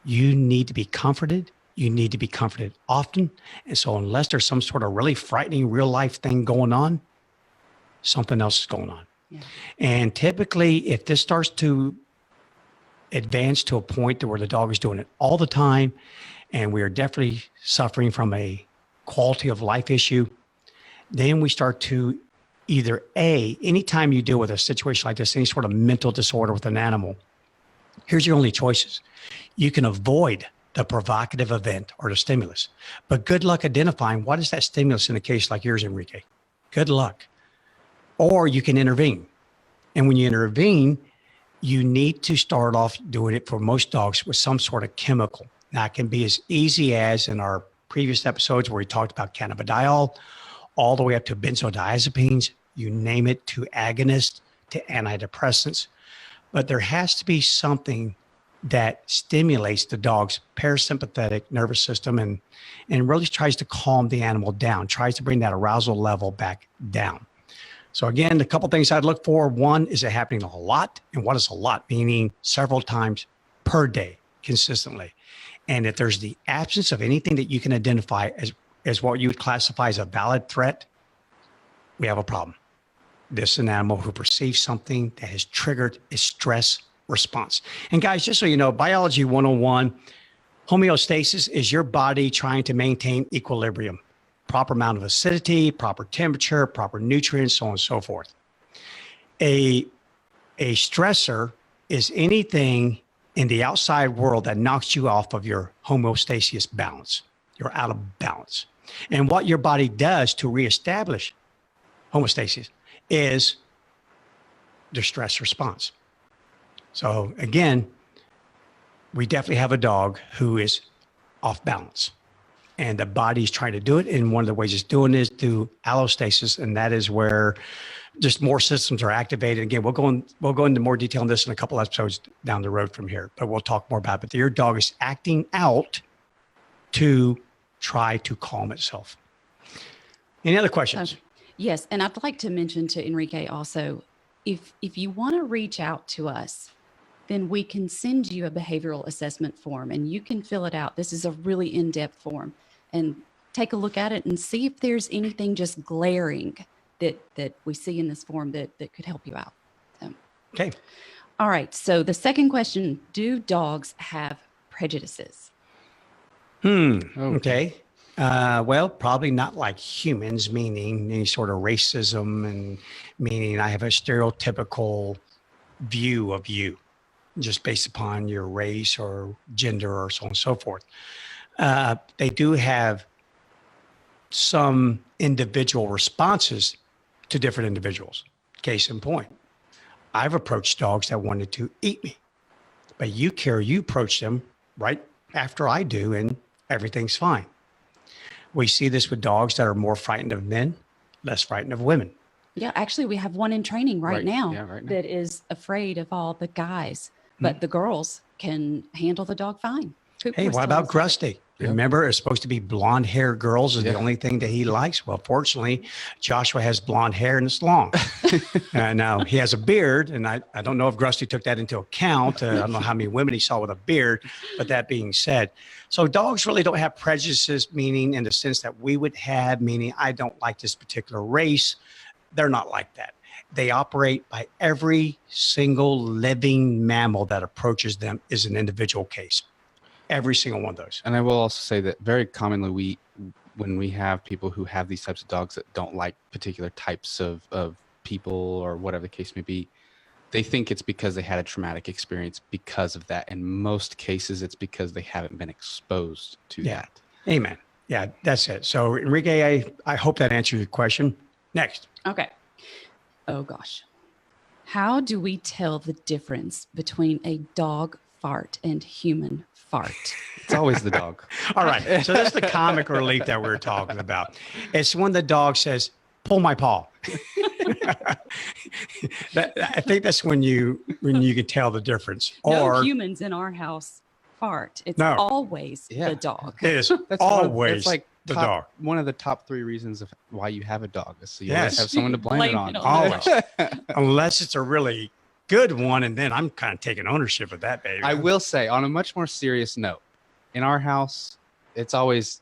You need to be comforted. You need to be comforted often. And so unless there's some sort of really frightening real life thing going on, something else is going on. Yeah. And typically, if this starts to advance to a point to where the dog is doing it all the time, and we are definitely suffering from a quality of life issue, then we start to either anytime you deal with a situation like this, any sort of mental disorder with an animal, here's your only choices. You can avoid the provocative event or the stimulus, but good luck identifying what is that stimulus in a case like yours, Enrique. Good luck. Or you can intervene. And when you intervene, you need to start off doing it for most dogs with some sort of chemical. Now, it can be as easy as in our previous episodes where we talked about cannabidiol, all the way up to benzodiazepines, you name it, to agonists, to antidepressants. But there has to be something that stimulates the dog's parasympathetic nervous system and really tries to calm the animal down, tries to bring that arousal level back down. So again, a couple things I'd look for. One, is it happening a lot? And what is a lot? Meaning several times per day, consistently. And if there's the absence of anything that you can identify as what you would classify as a valid threat, we have a problem. This is an animal who perceives something that has triggered a stress response. And guys, just so you know, Biology 101, homeostasis is your body trying to maintain equilibrium, proper amount of acidity, proper temperature, proper nutrients, so on and so forth. A stressor is anything in the outside world that knocks you off of your homeostasis balance. You're out of balance. And what your body does to reestablish homeostasis is the stress response. So again, we definitely have a dog who is off balance, and the body's trying to do it. And one of the ways it's doing it is through allostasis. And that is where just more systems are activated. Again, we'll go into more detail on this in a couple episodes down the road from here, but we'll talk more about it. But your dog is acting out to try to calm itself. Any other questions? Yes. And I'd like to mention to Enrique also, if you want to reach out to us, then we can send you a behavioral assessment form and you can fill it out. This is a really in-depth form, and take a look at it and see if there's anything just glaring that we see in this form that could help you out. So. Okay. All right. So the second question, do dogs have prejudices? Okay. Well, probably not like humans, meaning any sort of racism and meaning I have a stereotypical view of you just based upon your race or gender or so on and so forth. They do have some individual responses to different individuals. Case in point, I've approached dogs that wanted to eat me, but you approach them right after I do, and everything's fine. We see this with dogs that are more frightened of men, less frightened of women. Yeah, actually, we have one in training right now right now. that is afraid of all the guys, but the girls can handle the dog fine. Cooper Hey, was what telling about us about it. Grusty? Remember, it's supposed to be blonde hair girls is Yeah. the only thing that he likes. Well, fortunately, Joshua has blonde hair and it's long. Now he has a beard, and I don't know if Grusty took that into account. I don't know how many women he saw with a beard, but that being said, so dogs really don't have prejudices, meaning in the sense that we would have, meaning I don't like this particular race. They're not like that. They operate by every single living mammal that approaches them is an individual case. Every single one of those. And I will also say that very commonly when we have people who have these types of dogs that don't like particular types of people or whatever the case may be, they think it's because they had a traumatic experience because of that. In most cases, it's because they haven't been exposed to that. Amen. Yeah, that's it. So Enrique, I hope that answers your question. Next. Okay. Oh gosh. How do we tell the difference between a dog fart and human fart? It's always the dog. All right. So that's the comic relief that we're talking about. It's when the dog says, pull my paw. I think that's when you can tell the difference. No Or humans in our house fart. It's No. always Yeah. the dog. it is That's always the the dog. One of the top 3 reasons of why you have a dog is so you Yes. always have someone to blame it Blame on. it on Always. Unless it's a really good one, and then I'm kind of taking ownership of that, baby. I will say, on a much more serious note, in our house, it's always,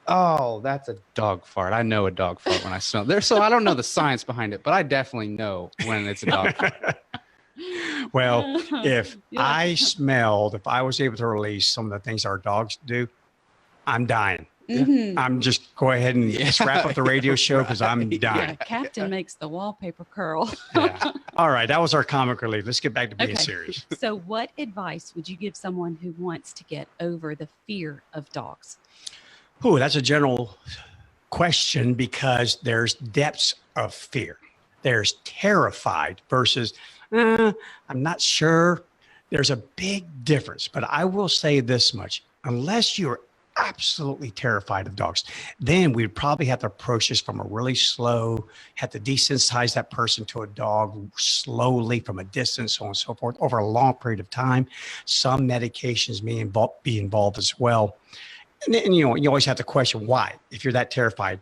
oh, that's a dog fart. I know a dog fart when I smell it. So I don't know the science behind it, but I definitely know when it's a dog fart. Well, if Yeah. if I was able to release some of the things our dogs do, I'm dying. Mhm. I'm just go ahead and Yeah. just wrap up the radio show because I'm Yeah, dying. Captain makes the wallpaper curl. Yeah. All right, that was our comic relief. Let's get back to being Okay. serious. So, what advice would you give someone who wants to get over the fear of dogs? Ooh, that's a general question because there's depths of fear. There's terrified versus I'm not sure. There's a big difference, but I will say this much: unless you're absolutely terrified of dogs, then we'd probably have to approach this from a really slow, have to desensitize that person to a dog slowly from a distance, so on and so forth, over a long period of time. Some medications may be involved as well. And you know, you always have to question why. If you're that terrified,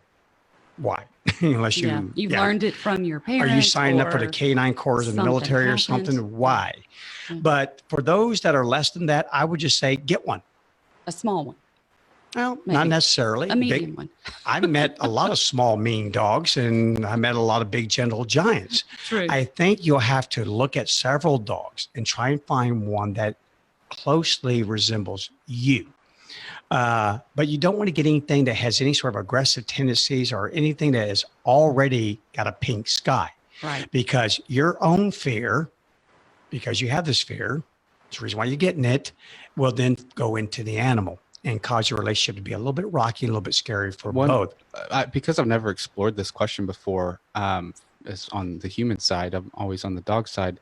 why? Unless you You've learned it from your parents. are you signing up for the or K9 Corps in the something military or happened. something? Why? Yeah. But for those that are less than that, I would just say get one. A small one, Well, Maybe. not necessarily. a medium one. I've met a lot of small, mean dogs, and I met a lot of big, gentle giants. True. I think you'll have to look at several dogs and try and find one that closely resembles you. But you don't want to get anything that has any sort of aggressive tendencies or anything that has already got a pink sky, Right. because your own fear, because you have this fear, it's the reason why you're getting it, will then go into the animal and cause your relationship to be a little bit rocky, a little bit scary for both. Because I've never explored this question before, as on the human side, I'm always on the dog side.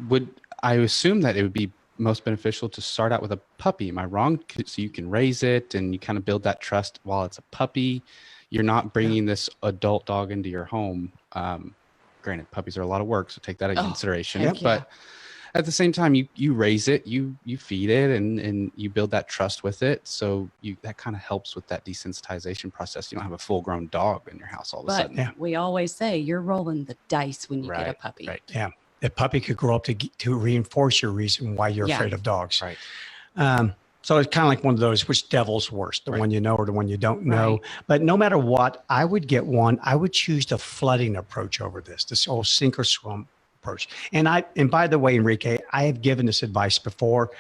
Would I assume that it would be most beneficial to start out with a puppy? Am I wrong? So you can raise it and you kind of build that trust while it's a puppy. You're not bringing this adult dog into your home. Granted, puppies are a lot of work, so take that into consideration. heck yeah. But at the same time, you raise it, you feed it, and you build that trust with it. So that kind of helps with that desensitization process. You don't have a full-grown dog in your house all of a But sudden. Yeah. we always say you're rolling the dice when you get a Right, puppy. right. Yeah. The puppy could grow up to reinforce your reason why you're Yeah. afraid of dogs. Right. So it's kind of like one of those, which devil's worse, the Right. one you know or the one you don't know. Right. But no matter what, I would get one. I would choose the flooding approach over this whole sink or swim approach. And by the way, Enrique, I have given this advice before,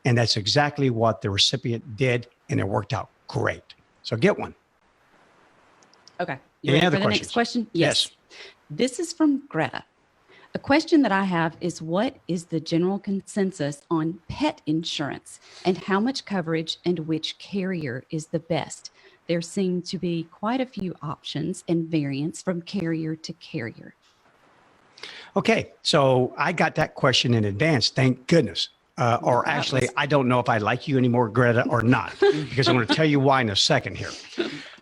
and that's exactly what the recipient did, and it worked out great. So get one. Okay. You Any ready other for the questions? next question? Yes. This is from Greta. A question that I have is, what is the general consensus on pet insurance and how much coverage and which carrier is the best? There seem to be quite a few options and variants from carrier to carrier. Okay, so I got that question in advance. Thank goodness. Or That actually, was- I don't know if I like you anymore, Greta, or not, because I'm going to tell you why in a second here.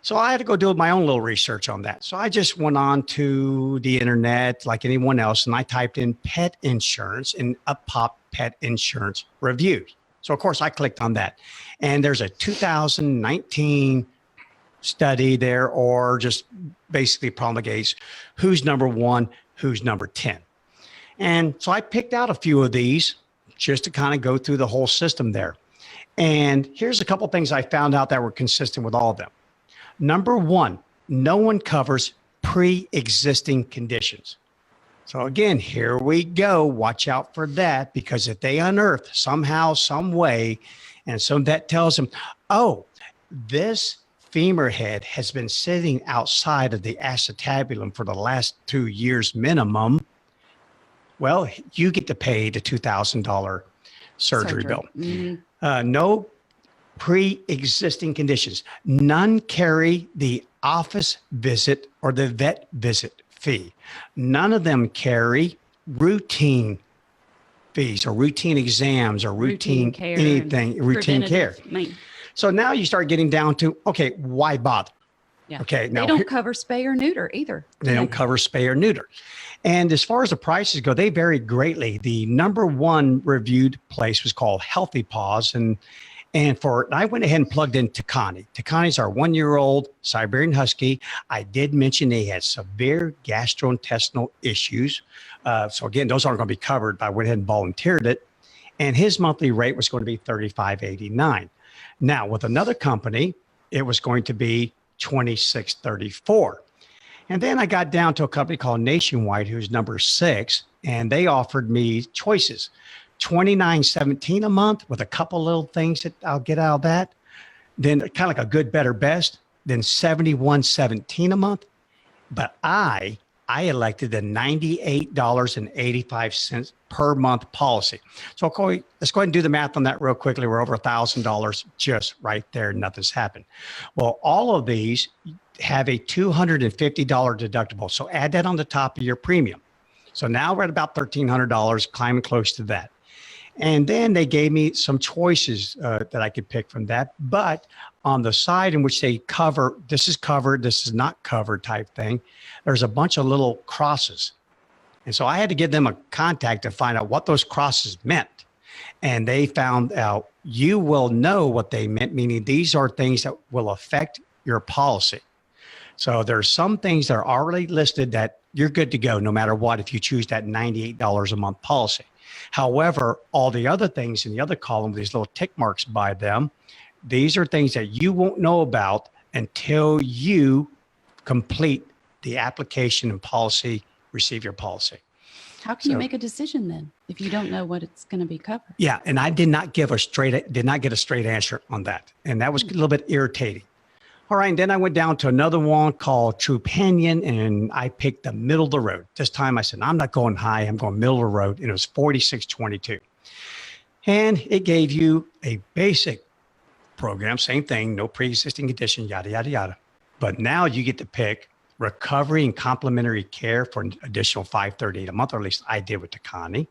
So I had to go do my own little research on that. So I just went on to the internet like anyone else, and I typed in pet insurance and up popped pet insurance reviews. So of course I clicked on that, and there's a 2019 study there, or just basically promulgates who's number one, who's number 10. And so I picked out a few of these just to kind of go through the whole system there. And here's a couple things I found out that were consistent with all of them. Number one, no one covers pre-existing conditions. So again, here we go. Watch out for that, because if they unearth somehow, some way, and some vet tells them, oh, this femur head has been sitting outside of the acetabulum for the last 2 years minimum, well, you get to pay the $2,000 surgery bill. No pre-existing conditions. None carry the office visit or the vet visit fee. None of them carry routine fees or routine exams or routine care, anything, routine care. Maintenance. So now you start getting down to, okay, why bother? Yeah. Okay, now They don't cover spay or neuter either. they don't cover spay or neuter. And as far as the prices go, they vary greatly. The number one reviewed place was called Healthy Paws. And I went ahead and plugged in Takani. Takani's our 1-year-old Siberian Husky. I did mention they had severe gastrointestinal issues. So again, those aren't going to be covered, but I went ahead and volunteered it. And his monthly rate was going to be $35.89. Now with another company, it was going to be $26.34. And then I got down to a company called Nationwide, who's number 6, and they offered me choices. $29.17 a month with a couple little things that I'll get out of that. Then kind of like a good, better, best. Then $71.17 a month. But I elected the $98.85 per month policy. So let's go ahead and do the math on that real quickly. We're over $1,000 just right there. Nothing's happened. Well, all of these have a $250 deductible. So add that on the top of your premium. So now we're at about $1,300, climbing close to that. And then they gave me some choices that I could pick from that. But on the side in which they cover, this is covered, this is not covered type thing, there's a bunch of little crosses. And so I had to give them a contact to find out what those crosses meant. And they found out you will know what they meant, meaning these are things that will affect your policy. So there's some things that are already listed that you're good to go no matter what if you choose that $98 a month policy. However, all the other things in the other column, these little tick marks by them, these are things that you won't know about until you complete the application and policy, receive your policy. How can you So- make a decision then if you don't know what it's going to be covered? Yeah, and I did not get a straight answer on that, and that was a little bit irritating. All right, and then I went down to another one called Trupanion, and I picked the middle of the road. This time I said, I'm not going high, I'm going middle of the road, and it was $46.22. And it gave you a basic program, same thing, no pre-existing condition, yada, yada, yada. But now you get to pick recovery and complementary care for an additional $538 a month, or at least I did with Takani,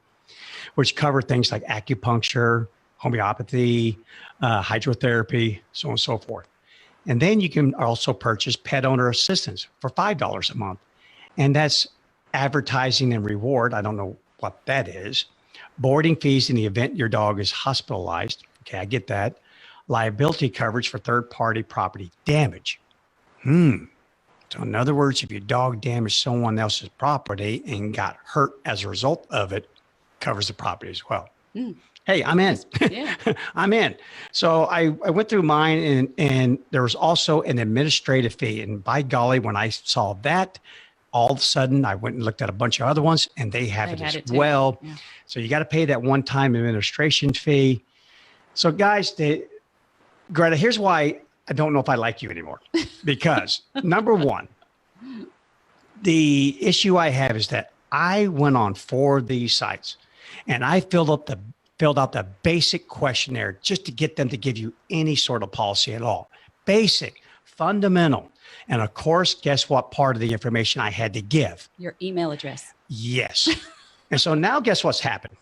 which cover things like acupuncture, homeopathy, hydrotherapy, so on and so forth. And then you can also purchase pet owner assistance for $5 a month. And that's advertising and reward. I don't know what that is. Boarding fees in the event your dog is hospitalized. Okay, I get that. Liability coverage for third-party property damage. So in other words, if your dog damaged someone else's property and got hurt as a result of it, covers the property as well. Hey, I'm in. Yeah. I'm in. So I went through mine, and there was also an administrative fee. And by golly, when I saw that, all of a sudden I went and looked at a bunch of other ones, and they have it had as it too. well. Yeah. So you got to pay that one-time administration fee. So guys, Greta, here's why I don't know if I like you anymore. Because number one, the issue I have is that I went on 4 of these sites, and I filled out the basic questionnaire just to get them to give you any sort of policy at all. Basic, fundamental. And of course, guess what part of the information I had to give? Your email address. Yes. And so now guess what's happened?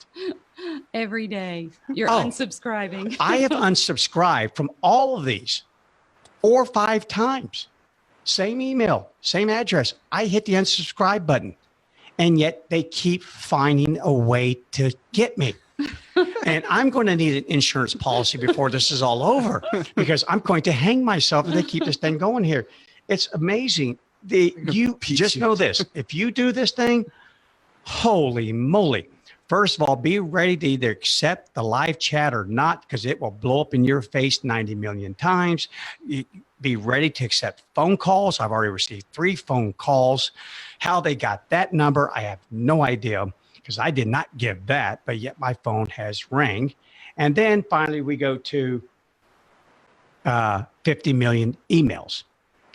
Every day you're Oh, unsubscribing. I have unsubscribed from all of these 4 or 5 times. Same email, same address. I hit the unsubscribe button, and yet they keep finding a way to get me. And I'm going to need an insurance policy before this is all over, because I'm going to hang myself if they keep this thing going here. It's amazing. You just know this. If you do this thing, holy moly. First of all, be ready to either accept the live chat or not, because it will blow up in your face 90 million times. Be ready to accept phone calls. I've already received 3 phone calls. How they got that number, I have no idea, because I did not give that, but yet my phone has rang. And then finally we go to 50 million emails.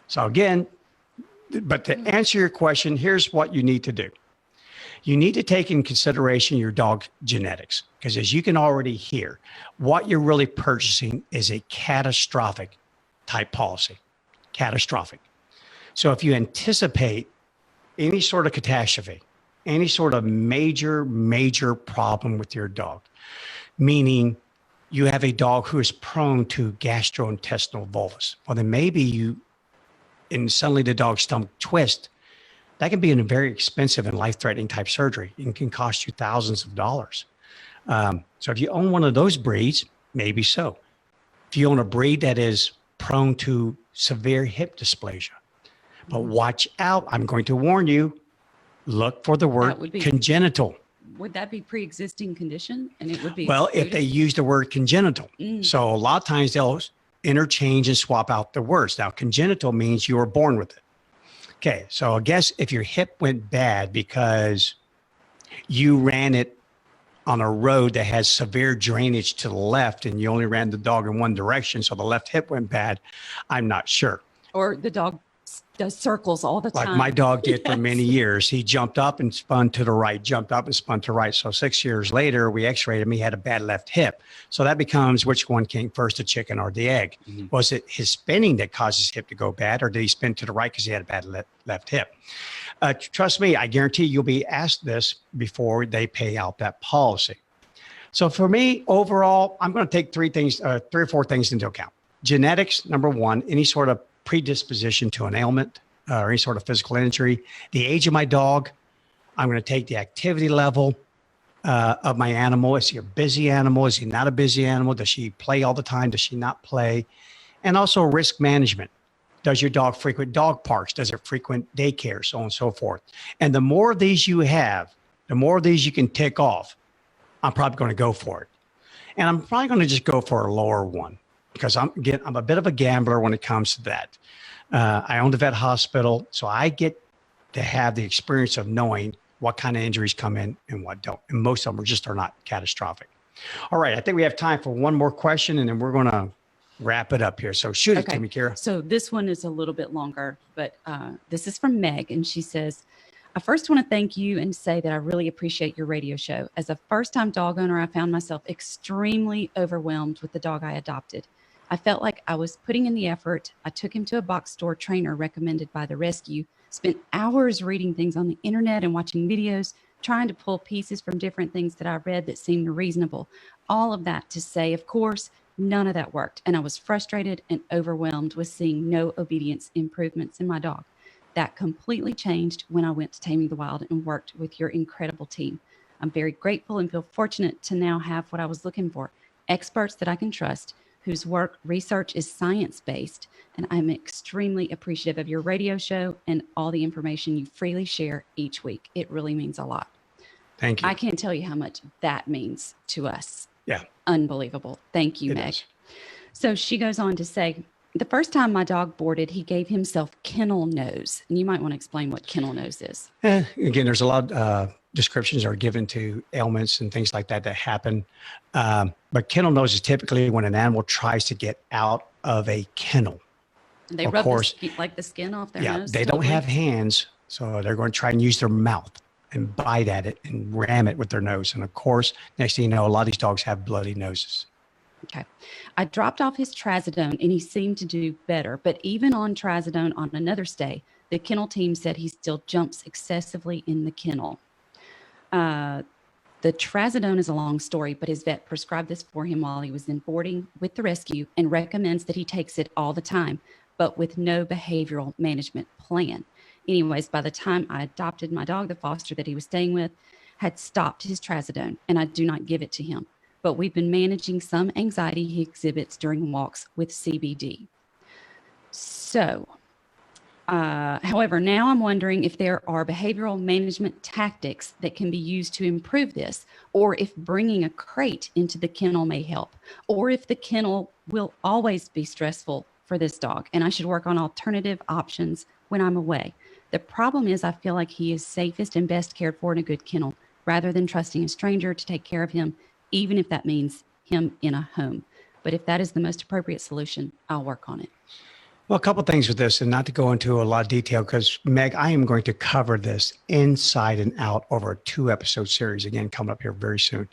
So again, but to answer your question, here's what you need to do. You need to take in consideration your dog's genetics, because as you can already hear, what you're really purchasing is a catastrophic type policy. Catastrophic. So if you anticipate any sort of catastrophe, any sort of major problem with your dog, meaning you have a dog who is prone to gastrointestinal volvus, well, then maybe and suddenly the dog's stomach twists. That can be a very expensive and life-threatening type surgery and can cost you thousands of dollars. So if you own one of those breeds, maybe so. If you own a breed that is prone to severe hip dysplasia, but watch out, I'm going to warn you, look for the word congenital. Would that be pre-existing condition? And it would be well, if they use the word congenital. So a lot of times they'll interchange and swap out the words. Now, congenital means you were born with it. Okay, so I guess if your hip went bad because you ran it on a road that has severe drainage to the left and you only ran the dog in one direction, so the left hip went bad, I'm not sure. Or the dog does circles all the time. Like my dog did for many years. He jumped up and spun to the right, jumped up and spun to the right. So 6 years later, we x-rayed him. He had a bad left hip. So that becomes which one came first, the chicken or the egg? Mm-hmm. Was it his spinning that caused his hip to go bad, or did he spin to the right because he had a bad left hip? Trust me, I guarantee you'll be asked this before they pay out that policy. So for me, overall, I'm going to take 3 or 4 things into account. Genetics, number 1, any sort of predisposition to an ailment or any sort of physical injury. The age of my dog, I'm going to take the activity level of my animal. Is he a busy animal? Is he not a busy animal? Does she play all the time? Does she not play? And also risk management. Does your dog frequent dog parks? Does it frequent daycare? So on and so forth. And the more of these you have, the more of these you can tick off, I'm probably going to go for it. And I'm probably going to just go for a lower one, because I'm a bit of a gambler when it comes to that. I own the vet hospital, so I get to have the experience of knowing what kind of injuries come in and what don't. And most of them are not catastrophic. All right, I think we have time for one more question, and then we're going to wrap it up here. So shoot it to me, Kira. So this one is a little bit longer, but this is from Meg, and she says, I first want to thank you and say that I really appreciate your radio show. As a first-time dog owner, I found myself extremely overwhelmed with the dog I adopted. I felt like I was putting in the effort. I took him to a box store trainer recommended by the rescue, spent hours reading things on the internet and watching videos, trying to pull pieces from different things that I read that seemed reasonable. All of that to say, of course, none of that worked. And I was frustrated and overwhelmed with seeing no obedience improvements in my dog. That completely changed when I went to Taming the Wild and worked with your incredible team. I'm very grateful and feel fortunate to now have what I was looking for, experts that I can trust, whose research is science-based, and I'm extremely appreciative of your radio show and all the information you freely share each week. It really means a lot. Thank you. I can't tell you how much that means to us. Yeah. Unbelievable. Thank you, Meg. Is. So she goes on to say, the first time my dog boarded, he gave himself kennel nose. And you might want to explain what kennel nose is. Again, there's a lot of descriptions are given to ailments and things like that happen. But kennel nose is typically when an animal tries to get out of a kennel. They rub the skin off their nose. They don't have hands, so they're going to try and use their mouth and bite at it and ram it with their nose. And of course, next thing you know, a lot of these dogs have bloody noses. Okay. I dropped off his trazodone and he seemed to do better. But even on trazodone on another stay, the kennel team said he still jumps excessively in the kennel. The trazodone is a long story, but his vet prescribed this for him while he was in boarding with the rescue and recommends that he takes it all the time, but with no behavioral management plan. Anyways, by the time I adopted my dog, the foster that he was staying with had stopped his trazodone, and I do not give it to him. But we've been managing some anxiety he exhibits during walks with CBD. So, however, now I'm wondering if there are behavioral management tactics that can be used to improve this, or if bringing a crate into the kennel may help, or if the kennel will always be stressful for this dog and I should work on alternative options when I'm away. The problem is I feel like he is safest and best cared for in a good kennel rather than trusting a stranger to take care of him, even if that means him in a home. But if that is the most appropriate solution, I'll work on it. Well, a couple of things with this, and not to go into a lot of detail, because Meg, I am going to cover this inside and out over a 2-episode series, again, coming up here very soon.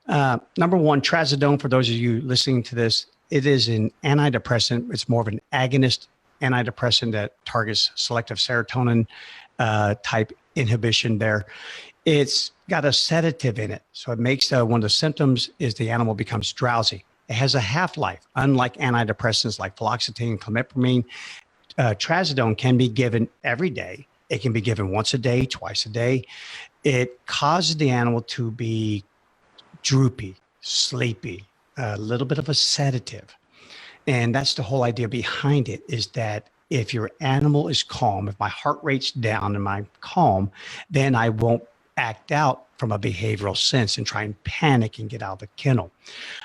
Number one, trazodone, for those of you listening to this, it is an antidepressant. It's more of an agonist antidepressant that targets selective serotonin type inhibition there. It's got a sedative in it. So it makes one of the symptoms is the animal becomes drowsy. It has a half-life. Unlike antidepressants like fluoxetine, clomipramine, trazodone can be given every day. It can be given once a day, twice a day. It causes the animal to be droopy, sleepy, a little bit of a sedative. And that's the whole idea behind it, is that if your animal is calm, if my heart rate's down and I'm calm, then I won't act out from a behavioral sense and try and panic and get out of the kennel.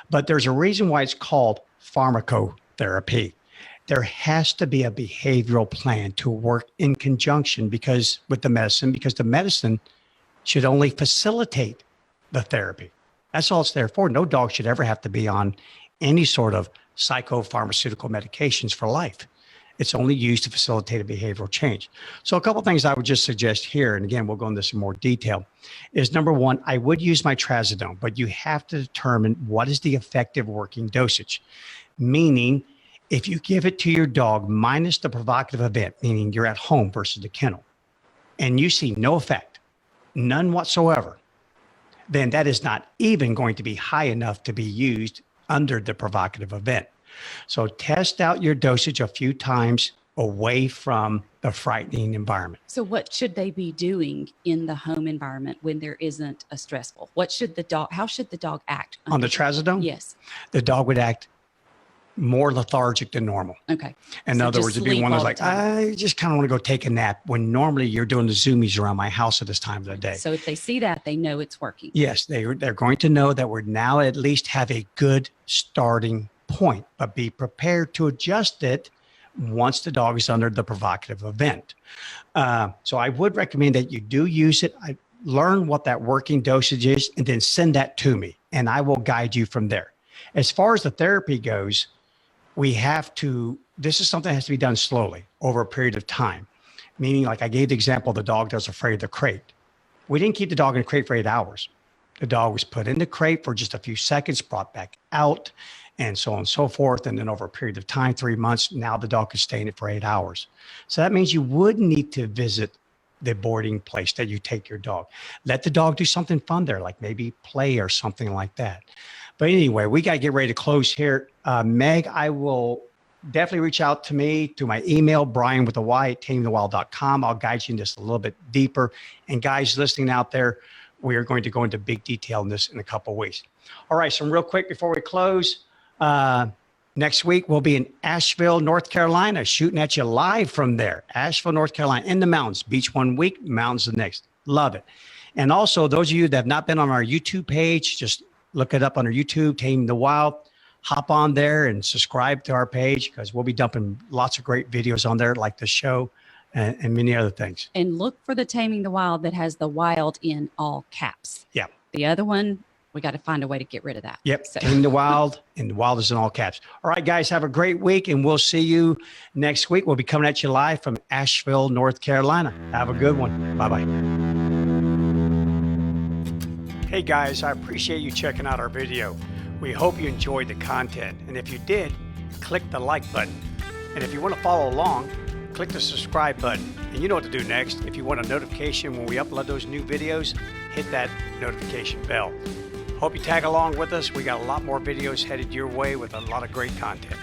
But there's a reason why it's called pharmacotherapy. There has to be a behavioral plan to work in conjunction with the medicine should only facilitate the therapy. That's all it's there for. No dog should ever have to be on any sort of psychopharmaceutical medications for life. It's only used to facilitate a behavioral change. So a couple of things I would just suggest here, and again, we'll go into this in more detail, is number one, I would use my trazodone, but you have to determine what is the effective working dosage. Meaning, if you give it to your dog minus the provocative event, meaning you're at home versus the kennel, and you see no effect, none whatsoever, then that is not even going to be high enough to be used under the provocative event. So test out your dosage a few times away from the frightening environment. So what should they be doing in the home environment when there isn't a stressful? How should the dog act? On the trazodone? Yes. The dog would act more lethargic than normal. Okay. In So other just words, it'd be sleep one all that's the like, time. I just kind of want to go take a nap, when normally you're doing the zoomies around my house at this time of the day. So if they see that, they know it's working. Yes, they're going to know that we're now at least have a good starting point, but be prepared to adjust it once the dog is under the provocative event. So I would recommend that you do use it. I learn what that working dosage is, and then send that to me, and I will guide you from there. As far as the therapy goes, this is something that has to be done slowly over a period of time. Meaning, like I gave the example, the dog that was afraid of the crate. We didn't keep the dog in the crate for 8 hours. The dog was put in the crate for just a few seconds, brought back out, and so on and so forth. And then over a period of time, 3 months, now the dog could stay in it for 8 hours. So that means you would need to visit the boarding place that you take your dog. Let the dog do something fun there, like maybe play or something like that. But anyway, we got to get ready to close here. Meg, I will definitely reach out to me through my email, Bryan with a Y at tamingthewild.com. I'll guide you in this a little bit deeper. And guys listening out there, we are going to go into big detail in this in a couple of weeks. All right, so real quick before we close, next week we'll be in Asheville, North Carolina, shooting at you live from there. Asheville, North Carolina, in the mountains. Beach one week, mountains the next. Love it. And also, those of you that have not been on our YouTube page, just look it up under YouTube, Taming the Wild. Hop on there and subscribe to our page, because we'll be dumping lots of great videos on there, like the show and many other things. And look for the Taming the Wild that has the wild in all caps. Yeah. The other one, we got to find a way to get rid of that. Yep. So. Taming the Wild, and the wild is in all caps. All right, guys, have a great week, and we'll see you next week. We'll be coming at you live from Asheville, North Carolina. Have a good one. Bye-bye. Hey, guys, I appreciate you checking out our video. We hope you enjoyed the content. And if you did, click the like button. And if you want to follow along, click the subscribe button. And you know what to do next. If you want a notification when we upload those new videos, hit that notification bell. Hope you tag along with us. We got a lot more videos headed your way with a lot of great content.